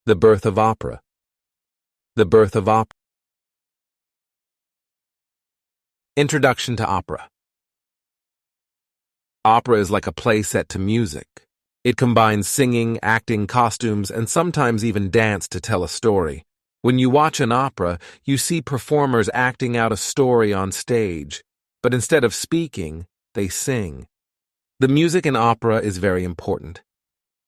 The birth of opera. The birth of opera. Introduction to opera. Opera is like a play set to music. It combines singing, acting, costumes, and sometimes even dance to tell a story. When you watch an opera, you see performers acting out a story on stage, but instead of speaking, they sing. The music in opera is very important.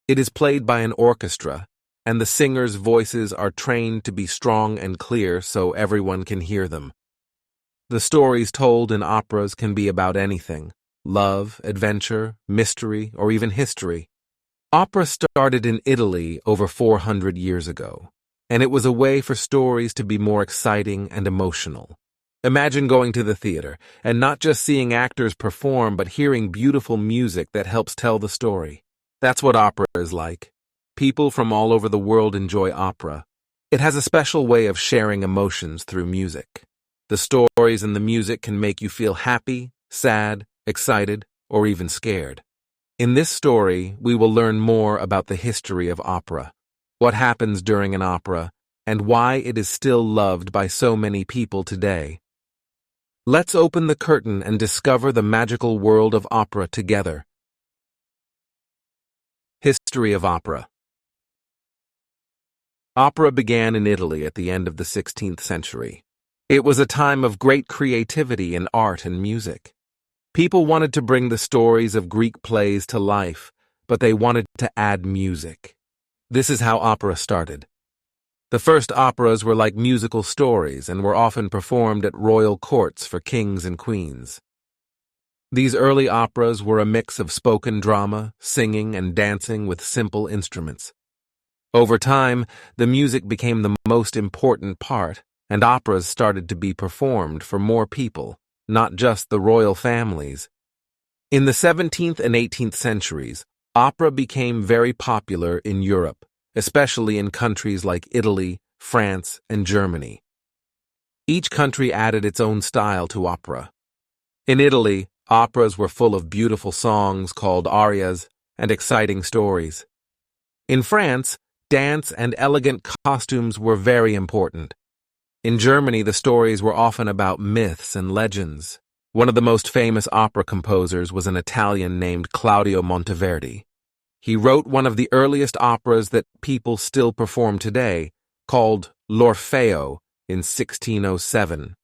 It is played by an orchestra, and the singers' voices are trained to be strong and clear so everyone can hear them. The stories told in operas can be about anything: love, adventure, mystery, or even history. Opera started in Italy over 400 years ago, and it was a way for stories to be more exciting and emotional. Imagine going to the theater and not just seeing actors perform, but hearing beautiful music that helps tell the story. That's what opera is like. People from all over the world enjoy opera. It has a special way of sharing emotions through music. The stories and the music can make you feel happy, sad, excited, or even scared. In this story, we will learn more about the history of opera, what happens during an opera, and why it is still loved by so many people today. Let's open the curtain and discover the magical world of opera together. History of opera. Opera began in Italy at the end of the 16th century. It was a time of great creativity in art and music. People wanted to bring the stories of Greek plays to life, but they wanted to add music. This is how opera started. The first operas were like musical stories and were often performed at royal courts for kings and queens. These early operas were a mix of spoken drama, singing, and dancing with simple instruments. Over time, the music became the most important part, and operas started to be performed for more people, not just the royal families. In the 17th and 18th centuries, opera became very popular in Europe, especially in countries like Italy, France, and Germany. Each country added its own style to opera. In Italy, operas were full of beautiful songs called arias and exciting stories. In France, dance and elegant costumes were very important. In Germany, the stories were often about myths and legends. One of the most famous opera composers was an Italian named Claudio Monteverdi. He wrote one of the earliest operas that people still perform today, called L'Orfeo, in 1607.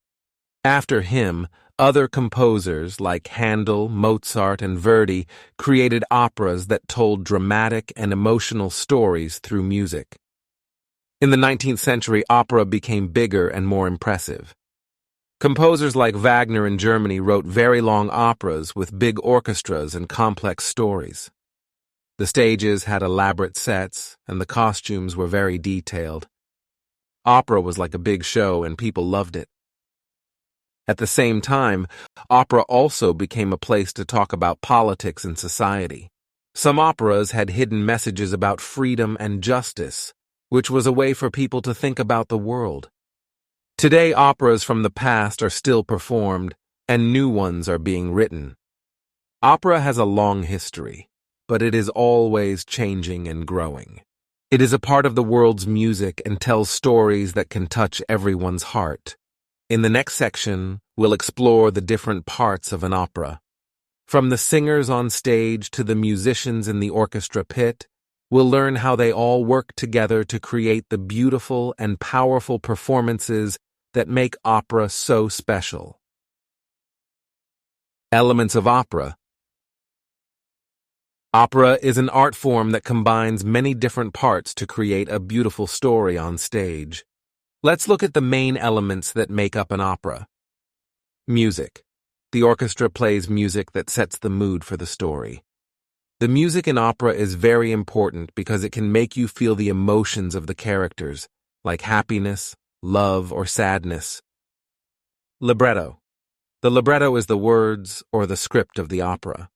After him, other composers like Handel, Mozart, and Verdi created operas that told dramatic and emotional stories through music. In the 19th century, opera became bigger and more impressive. Composers like Wagner in Germany wrote very long operas with big orchestras and complex stories. The stages had elaborate sets, and the costumes were very detailed. Opera was like a big show, and people loved it. At the same time, opera also became a place to talk about politics and society. Some operas had hidden messages about freedom and justice, which was a way for people to think about the world. Today, operas from the past are still performed, and new ones are being written. Opera has a long history, but it is always changing and growing. It is a part of the world's music and tells stories that can touch everyone's heart. In the next section, we'll explore the different parts of an opera. From the singers on stage to the musicians in the orchestra pit, we'll learn how they all work together to create the beautiful and powerful performances that make opera so special. Elements of opera. Opera is an art form that combines many different parts to create a beautiful story on stage. Let's look at the main elements that make up an opera. Music. The orchestra plays music that sets the mood for the story. The music in opera is very important because it can make you feel the emotions of the characters, like happiness, love, or sadness. Libretto. The libretto is the words or the script of the opera.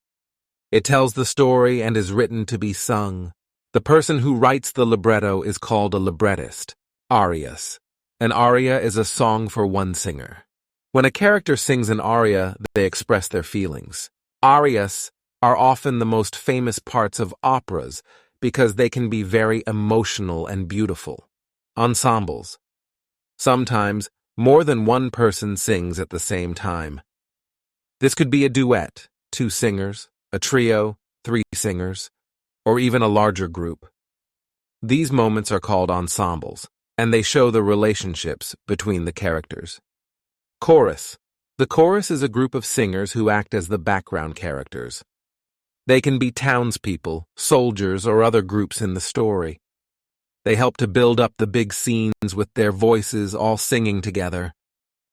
It tells the story and is written to be sung. The person who writes the libretto is called a librettist. Arias. An aria is a song for one singer. When a character sings an aria, they express their feelings. Arias are often the most famous parts of operas because they can be very emotional and beautiful. Ensembles. Sometimes, more than one person sings at the same time. This could be a duet, 2 singers, a trio, 3 singers, or even a larger group. These moments are called ensembles, and they show the relationships between the characters. Chorus. The chorus is a group of singers who act as the background characters. They can be townspeople, soldiers, or other groups in the story. They help to build up the big scenes with their voices all singing together.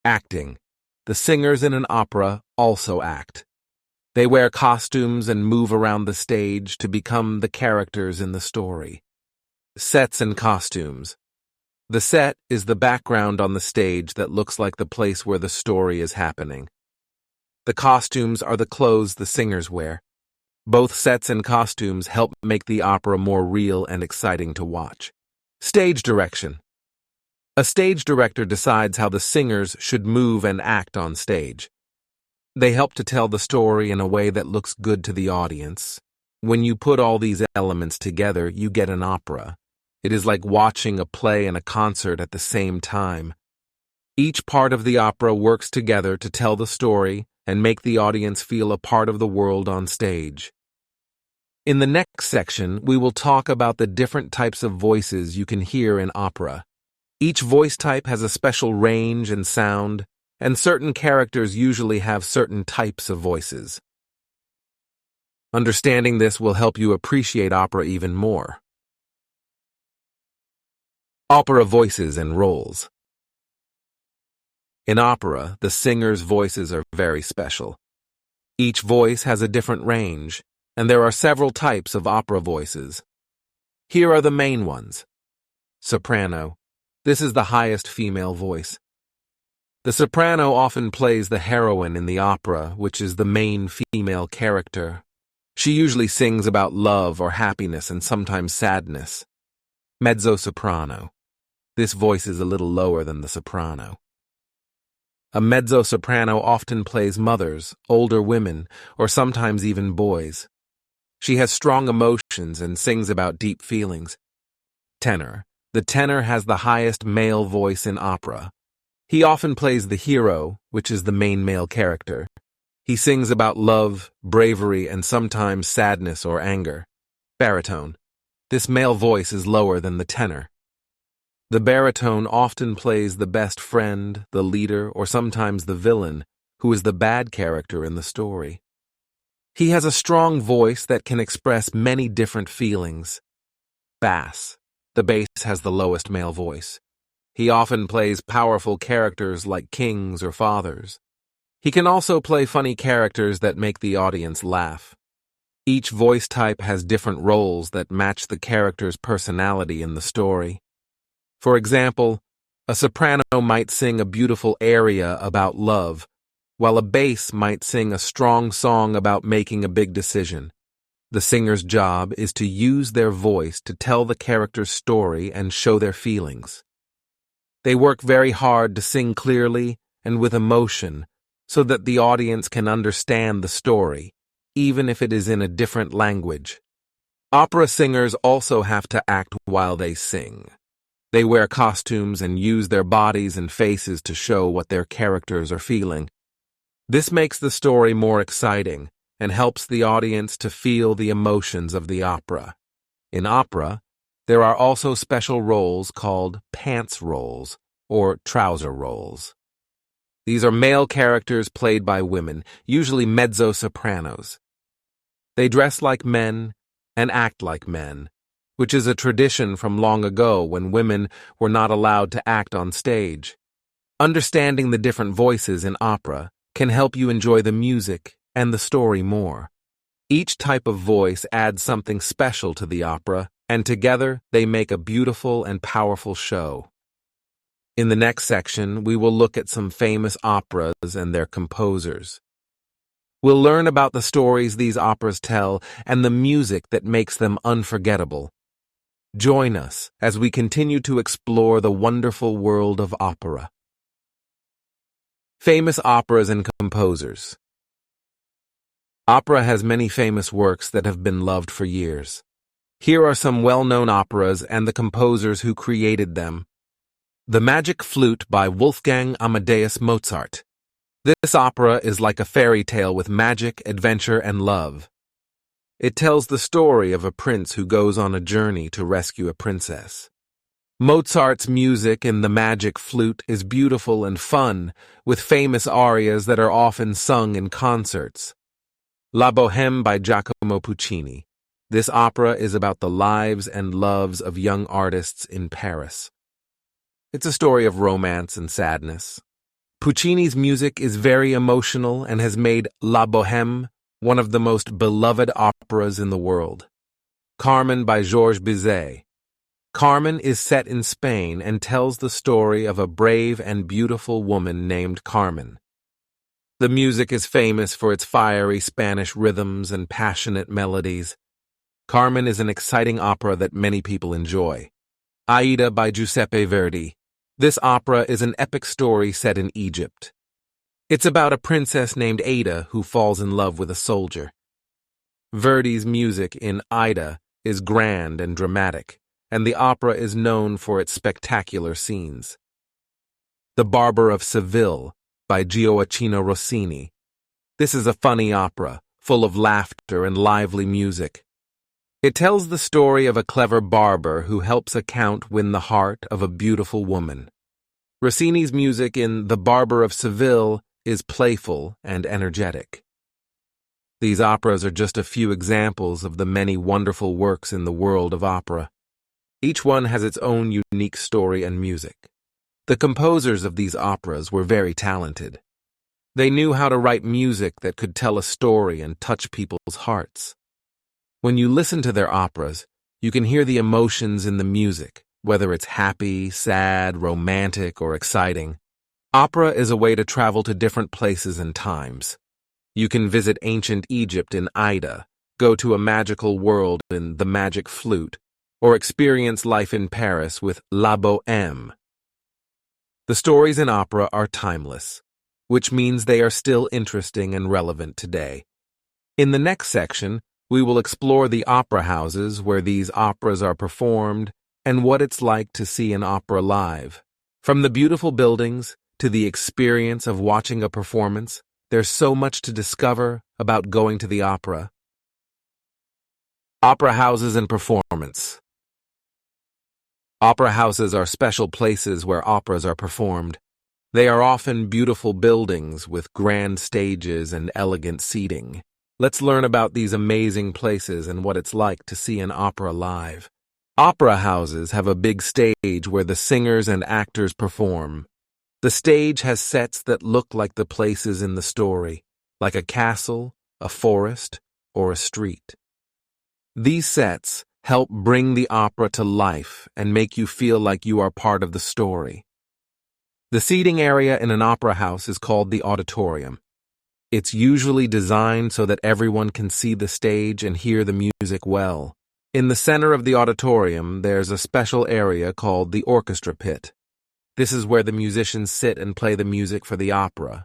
Acting. The singers in an opera also act. They wear costumes and move around the stage to become the characters in the story. Sets and costumes. The set is the background on the stage that looks like the place where the story is happening. The costumes are the clothes the singers wear. Both sets and costumes help make the opera more real and exciting to watch. Stage direction. A stage director decides how the singers should move and act on stage. They help to tell the story in a way that looks good to the audience. When you put all these elements together, you get an opera. It is like watching a play and a concert at the same time. Each part of the opera works together to tell the story and make the audience feel a part of the world on stage. In the next section, we will talk about the different types of voices you can hear in opera. Each voice type has a special range and sound, and certain characters usually have certain types of voices. Understanding this will help you appreciate opera even more. Opera voices and roles. In opera, the singers' voices are very special. Each voice has a different range, and there are several types of opera voices. Here are the main ones. Soprano. This is the highest female voice. The soprano often plays the heroine in the opera, which is the main female character. She usually sings about love or happiness and sometimes sadness. Mezzo-soprano. This voice is a little lower than the soprano. A mezzo-soprano often plays mothers, older women, or sometimes even boys. She has strong emotions and sings about deep feelings. Tenor. The tenor has the highest male voice in opera. He often plays the hero, which is the main male character. He sings about love, bravery, and sometimes sadness or anger. Baritone. This male voice is lower than the tenor. The baritone often plays the best friend, the leader, or sometimes the villain, who is the bad character in the story. He has a strong voice that can express many different feelings. Bass. The bass has the lowest male voice. He often plays powerful characters like kings or fathers. He can also play funny characters that make the audience laugh. Each voice type has different roles that match the character's personality in the story. For example, a soprano might sing a beautiful aria about love, while a bass might sing a strong song about making a big decision. The singer's job is to use their voice to tell the character's story and show their feelings. They work very hard to sing clearly and with emotion so that the audience can understand the story, even if it is in a different language. Opera singers also have to act while they sing. They wear costumes and use their bodies and faces to show what their characters are feeling. This makes the story more exciting and helps the audience to feel the emotions of the opera. In opera, there are also special roles called pants roles or trouser roles. These are male characters played by women, usually mezzo-sopranos. They dress like men and act like men, which is a tradition from long ago when women were not allowed to act on stage. Understanding the different voices in opera can help you enjoy the music and the story more. Each type of voice adds something special to the opera, and together they make a beautiful and powerful show. In the next section, we will look at some famous operas and their composers. We'll learn about the stories these operas tell and the music that makes them unforgettable. Join us as we continue to explore the wonderful world of opera. Famous operas and composers. Opera has many famous works that have been loved for years. Here are some well-known operas and the composers who created them. The Magic Flute by Wolfgang Amadeus Mozart. This opera is like a fairy tale with magic, adventure, and love. It tells the story of a prince who goes on a journey to rescue a princess. Mozart's music in The Magic Flute is beautiful and fun, with famous arias that are often sung in concerts. La Bohème by Giacomo Puccini. This opera is about the lives and loves of young artists in Paris. It's a story of romance and sadness. Puccini's music is very emotional and has made La Bohème one of the most beloved operas in the world. Carmen by Georges Bizet. Carmen is set in Spain and tells the story of a brave and beautiful woman named Carmen. The music is famous for its fiery Spanish rhythms and passionate melodies. Carmen is an exciting opera that many people enjoy. Aida by Giuseppe Verdi. This opera is an epic story set in Egypt. It's about a princess named Ada who falls in love with a soldier. Verdi's music in Aida is grand and dramatic, and the opera is known for its spectacular scenes. The Barber of Seville by Gioacchino Rossini. This is a funny opera, full of laughter and lively music. It tells the story of a clever barber who helps a count win the heart of a beautiful woman. Rossini's music in The Barber of Seville is playful and energetic. These operas are just a few examples of the many wonderful works in the world of opera. Each one has its own unique story and music. The composers of these operas were very talented. They knew how to write music that could tell a story and touch people's hearts. When you listen to their operas, you can hear the emotions in the music, whether it's happy, sad, romantic, or exciting. Opera is a way to travel to different places and times. You can visit ancient Egypt in Aida, go to a magical world in The Magic Flute, or experience life in Paris with La Bohème. The stories in opera are timeless, which means they are still interesting and relevant today. In the next section, we will explore the opera houses where these operas are performed and what it's like to see an opera live. From the beautiful buildings to the experience of watching a performance, there's so much to discover about going to the opera. Opera houses and performance. Opera houses are special places where operas are performed. They are often beautiful buildings with grand stages and elegant seating. Let's learn about these amazing places and what it's like to see an opera live. Opera houses have a big stage where the singers and actors perform. The stage has sets that look like the places in the story, like a castle, a forest, or a street. These sets help bring the opera to life and make you feel like you are part of the story. The seating area in an opera house is called the auditorium. It's usually designed so that everyone can see the stage and hear the music well. In the center of the auditorium, there's a special area called the orchestra pit. This is where the musicians sit and play the music for the opera.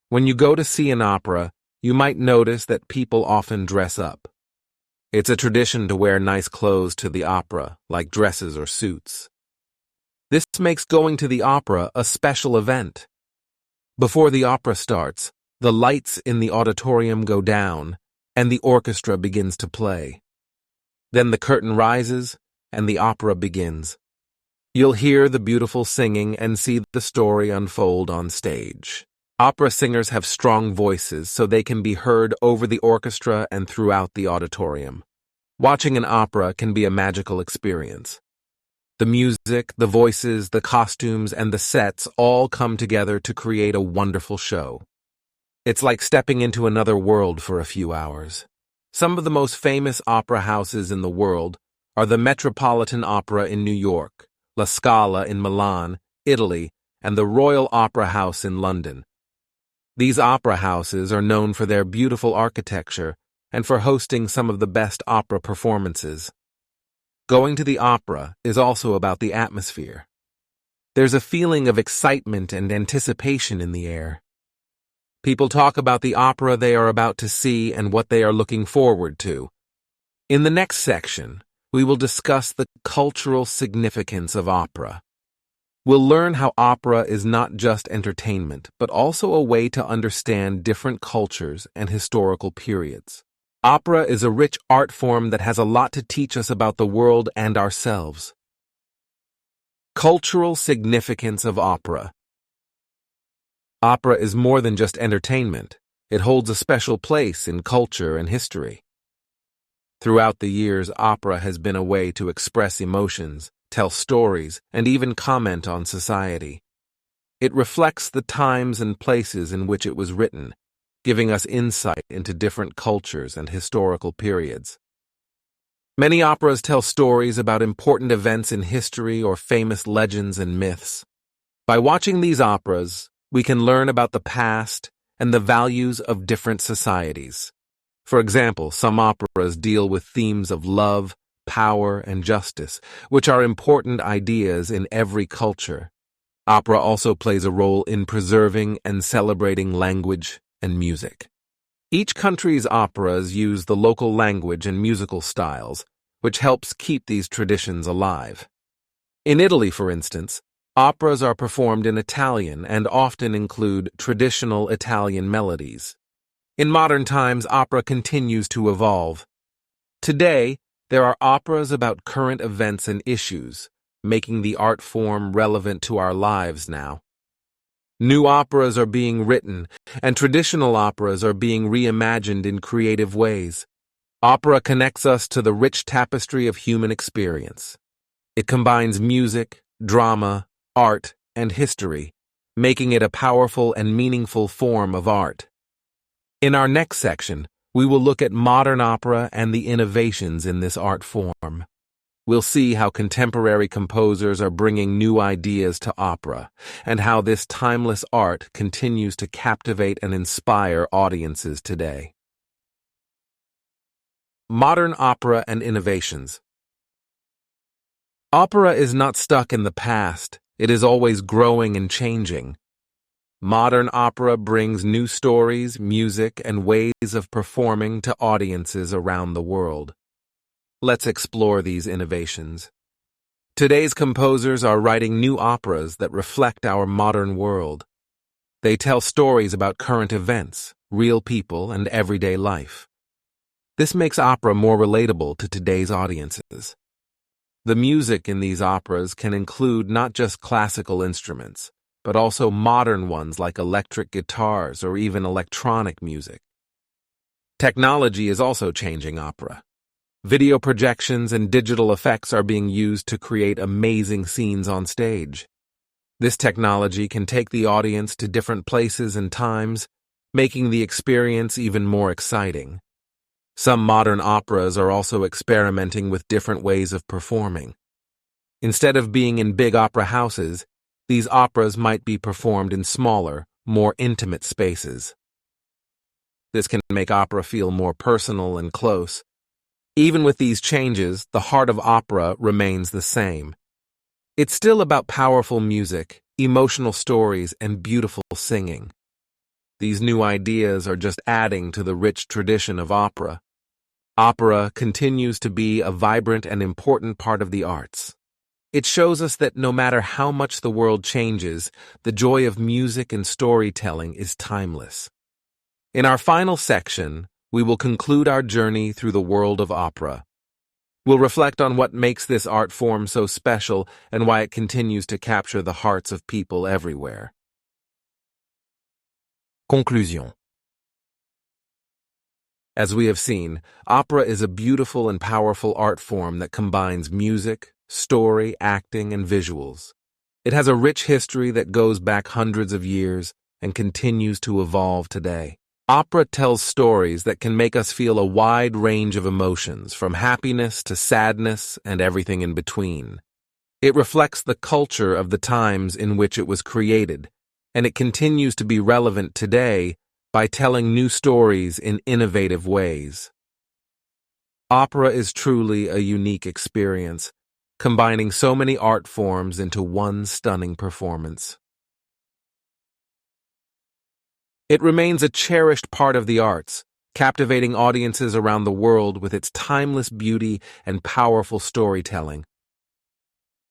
When you go to see an opera, you might notice that people often dress up. It's a tradition to wear nice clothes to the opera, like dresses or suits. This makes going to the opera a special event. Before the opera starts, the lights in the auditorium go down, and the orchestra begins to play. Then the curtain rises, and the opera begins. You'll hear the beautiful singing and see the story unfold on stage. Opera singers have strong voices, so they can be heard over the orchestra and throughout the auditorium. Watching an opera can be a magical experience. The music, the voices, the costumes, and the sets all come together to create a wonderful show. It's like stepping into another world for a few hours. Some of the most famous opera houses in the world are the Metropolitan Opera in New York, La Scala in Milan, Italy, and the Royal Opera House in London. These opera houses are known for their beautiful architecture and for hosting some of the best opera performances. Going to the opera is also about the atmosphere. There's a feeling of excitement and anticipation in the air. People talk about the opera they are about to see and what they are looking forward to. In the next section, we will discuss the cultural significance of opera. We'll learn how opera is not just entertainment, but also a way to understand different cultures and historical periods. Opera is a rich art form that has a lot to teach us about the world and ourselves. Cultural significance of opera. Opera is more than just entertainment. It holds a special place in culture and history. Throughout the years, opera has been a way to express emotions, tell stories, and even comment on society. It reflects the times and places in which it was written, giving us insight into different cultures and historical periods. Many operas tell stories about important events in history or famous legends and myths. By watching these operas, we can learn about the past and the values of different societies. For example, some operas deal with themes of love, power, and justice, which are important ideas in every culture. Opera also plays a role in preserving and celebrating language and music. Each country's operas use the local language and musical styles, which helps keep these traditions alive. In Italy, for instance, operas are performed in Italian and often include traditional Italian melodies. In modern times, opera continues to evolve. Today, there are operas about current events and issues, making the art form relevant to our lives now. New operas are being written, and traditional operas are being reimagined in creative ways. Opera connects us to the rich tapestry of human experience. It combines music, drama, art, and history, making it a powerful and meaningful form of art. In our next section, we will look at modern opera and the innovations in this art form. We'll see how contemporary composers are bringing new ideas to opera, and how this timeless art continues to captivate and inspire audiences today. Modern opera and innovations. Opera is not stuck in the past. It is always growing and changing. Modern opera brings new stories, music, and ways of performing to audiences around the world. Let's explore these innovations. Today's composers are writing new operas that reflect our modern world. They tell stories about current events, real people, and everyday life. This makes opera more relatable to today's audiences. The music in these operas can include not just classical instruments, but also modern ones like electric guitars or even electronic music. Technology is also changing opera. Video projections and digital effects are being used to create amazing scenes on stage. This technology can take the audience to different places and times, making the experience even more exciting. Some modern operas are also experimenting with different ways of performing. Instead of being in big opera houses, these operas might be performed in smaller, more intimate spaces. This can make opera feel more personal and close. Even with these changes, the heart of opera remains the same. It's still about powerful music, emotional stories, and beautiful singing. These new ideas are just adding to the rich tradition of opera. Opera continues to be a vibrant and important part of the arts. It shows us that no matter how much the world changes, the joy of music and storytelling is timeless. In our final section, we will conclude our journey through the world of opera. We'll reflect on what makes this art form so special and why it continues to capture the hearts of people everywhere. Conclusion. As we have seen, opera is a beautiful and powerful art form that combines music, story, acting, and visuals. It has a rich history that goes back hundreds of years and continues to evolve today. Opera tells stories that can make us feel a wide range of emotions, from happiness to sadness and everything in between. It reflects the culture of the times in which it was created, and it continues to be relevant today by telling new stories in innovative ways. Opera is truly a unique experience, combining so many art forms into one stunning performance. It remains a cherished part of the arts, captivating audiences around the world with its timeless beauty and powerful storytelling.